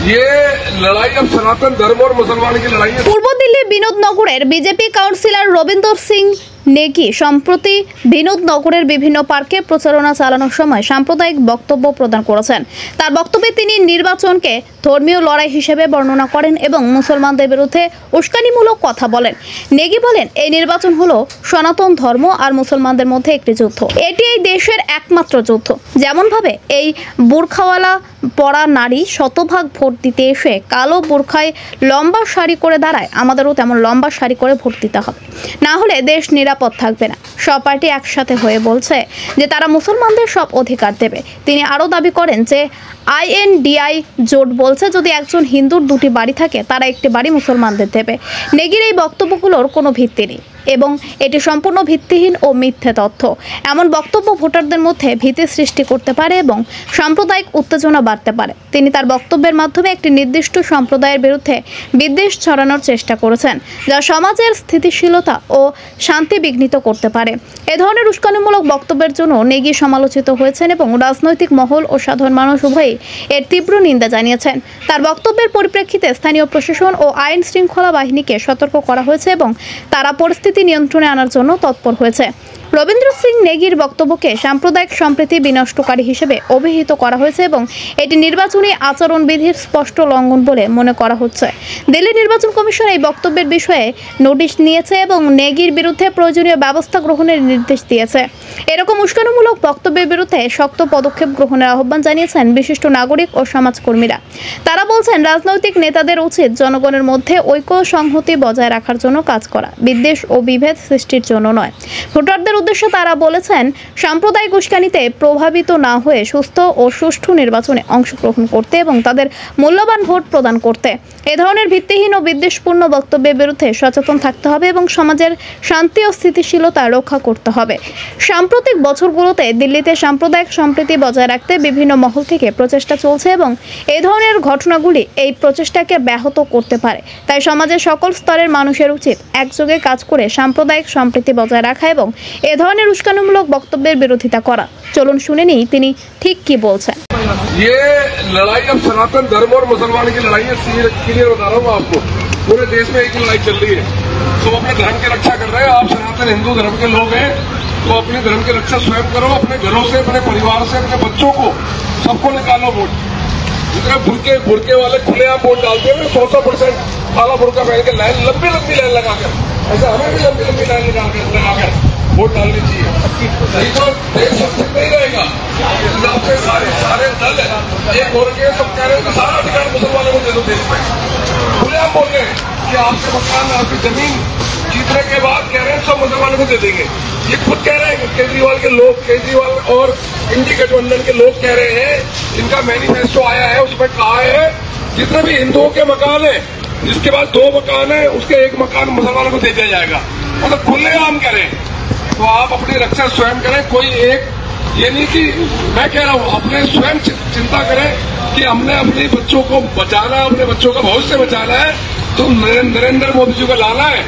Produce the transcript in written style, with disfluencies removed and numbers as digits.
ये लड़ाई अब सनातन धर्म और मुसलमान की लड़ाई है। पूर्व दिल्ली বিনোদনগরের বিজেপি কাউন্সিলর রবীন্দ্র সিং নেগি সম্প্রতি বিনোদনগরের বিভিন্ন পার্কে প্রচারণা চালানোর সময় সাম্প্রদায়িক বক্তব্য প্রদান করেছেন। তার বক্তব্যে তিনি নির্বাচনকে ধর্মীয় লড়াই হিসেবে বর্ণনা করেন এবং মুসলমানদের বিরুদ্ধে উস্কানিমূলক কথা বলেন। নেগি বলেন, এই নির্বাচন হলো সনাতন ধর্ম আর মুসলমানদের মধ্যে একটি যুদ্ধ। এটি এই দেশের একমাত্র যুদ্ধ। যেমনভাবে এই বুরখাওয়ালা পরা নারী শতভাগ ভোট দিতে এসে কালো বুরখায় লম্বা সারি করে দাঁড়ায়, আমাদেরও তেমন লম্বা সারি করে ভোট দিতে হবে, না হলে দেশ নিরাপদ থাকবে না। সব পার্টি একসাথে হয়ে বলছে যে তারা মুসলমানদের সব অধিকার দেবে। তিনি আরও দাবি করেন যে INDI জোট বলছে যদি একজন হিন্দুর দুটি বাড়ি থাকে তারা একটি বাড়ি মুসলমানদের দেবে। নেগির এই বক্তব্যগুলোর কোনো ভিত্তি নেই এবং এটি সম্পূর্ণ ভিত্তিহীন ও মিথ্যে তথ্য। এমন বক্তব্য ভোটারদের মধ্যে ভীতি সৃষ্টি করতে পারে এবং সাম্প্রদায়িক উত্তেজনা বাড়তে পারে। তিনি তার বক্তব্যের মাধ্যমে একটি নির্দিষ্ট সম্প্রদায়ের বিরুদ্ধে বিদ্বেষ ছড়ানোর চেষ্টা করেছেন, যা সমাজের স্থিতিশীলতা ও শান্তি বিঘ্নিত করতে পারে। এ ধরনের উস্কানিমূলক বক্তব্যের জন্য নেগি সমালোচিত হয়েছেন এবং রাজনৈতিক মহল ও সাধারণ মানুষ উভয়ই এর তীব্র নিন্দা জানিয়েছেন। তার বক্তব্যের পরিপ্রেক্ষিতে স্থানীয় প্রশাসন ও আইন শৃঙ্খলা বাহিনীকে সতর্ক করা হয়েছে এবং তারা পরিস্থিতি নিয়ন্ত্রণে আনার জন্য তৎপর হয়েছে। রবীন্দ্র সিং নেগির বক্তব্যকে সাম্প্রদায়িক সম্প্রীতি বিনষ্টকারী হিসেবে অভিহিত করা হয়েছে এবং এটি নির্বাচনী আচরণবিধির স্পষ্ট লঙ্ঘন বলে মনে করা হচ্ছে। দিল্লি নির্বাচন কমিশন এই বক্তব্যের বিষয়ে নোটিশ নিয়েছে এবং নেগির বিরুদ্ধে প্রয়োজনীয় ব্যবস্থা গ্রহণের নির্দেশ দিয়েছে। এরকম উস্কানিমূলক বক্তব্যের বিরুদ্ধে শক্ত পদক্ষেপ গ্রহণের আহ্বান জানিয়েছেন বিশিষ্ট নাগরিক ও সমাজকর্মীরা। তারা বলছেন, রাজনৈতিক নেতাদের উচিত জনগণের মধ্যে ঐক্য সংহতি বজায় রাখার জন্য কাজ করা, বিদ্বেষ ও বিভেদ সৃষ্টির জন্য নয়। ভোটারদের উদ্দেশ্যে তারা বলেছেন, সাম্প্রদায়িক উস্কানিতে প্রভাবিত না হয়ে সুস্থ ও সুষ্ঠু নির্বাচনে অংশগ্রহণ করতে এবং তাদের মূল্যবান ভোট প্রদান করতে। এ ধরনের ভিত্তিহীন ও বিদ্বেষপূর্ণ বক্তব্যের বিরুদ্ধে সচেতন থাকতে হবে এবং সমাজের শান্তি ও স্থিতিশীলতা রক্ষা করতে হবে। সাম্প্রতিক বছরগুলোতে দিল্লিতে সাম্প্রদায়িক সম্প্রীতি বজায় রাখতে বিভিন্ন মহল থেকে প্রচেষ্টা চলছে এবং এই ধরনের ঘটনাগুলি এই প্রচেষ্টাকে ব্যাহত করতে পারে। তাই সমাজের সকল স্তরের মানুষের উচিত একযোগে কাজ করে সাম্প্রদায়িক সম্প্রীতি বজায় রাখা এবং এ ধরনের উস্কানিমূলক বক্তব্যের বিরোধিতা করা। চলুন শুনে নিই তিনি ঠিক কি বলছেন। ये लड़ाई अब सनातन धर्म और मुसलमान की लड़ाई है। क्लियर बता रहा हूँ आपको, पूरे देश में एक ही लड़ाई चल रही है। तो अपने धर्म की रक्षा कर रहे हैं। आप सनातन हिंदू धर्म के लोग हैं तो अपने धर्म की रक्षा स्वयं करो। अपने घरों से, अपने परिवार से, अपने बच्चों को सबको निकालो वोट। जितने बुरके वाले खुले आप वोट डालते हैं 100% काला बुरका पहन के लाइन लंबी लाइन लगाकर, ऐसा हमें भी लंबी लाइन लगाकर वोट डालनी चाहिए। नहीं तो देश सुरक्षित नहीं रहेगा। आपसे सारे दल एक हो रखे सब कह रहे हैं कि सारा अधिकार मुसलमानों को दे दो देश में। खुले आप बोल रहे हैं कि आपके मकान, आपकी जमीन जीतने के बाद कह रहे हैं सब मुसलमानों को दे देंगे। ये खुद कह रहे हैं कि केजरीवाल और इंडी गठबंधन के लोग कह रहे हैं, जिनका मैनिफेस्टो आया है उसमें कहा है जितने भी हिंदुओं के मकान है, जिसके बाद 2 मकान है उसके 1 मकान मुसलमानों को दे दिया जाएगा। मतलब खुले आम कह रहे हैं। तो आप अपनी रक्षा स्वयं करें। कोई एक ये नहीं कि मैं कह रहा हूँ, अपने स्वयं चिंता करें कि हमने अपने बच्चों को बचाना है, अपने बच्चों का भविष्य बचाना है, तो नरेंद्र मोदी जी को लाना है।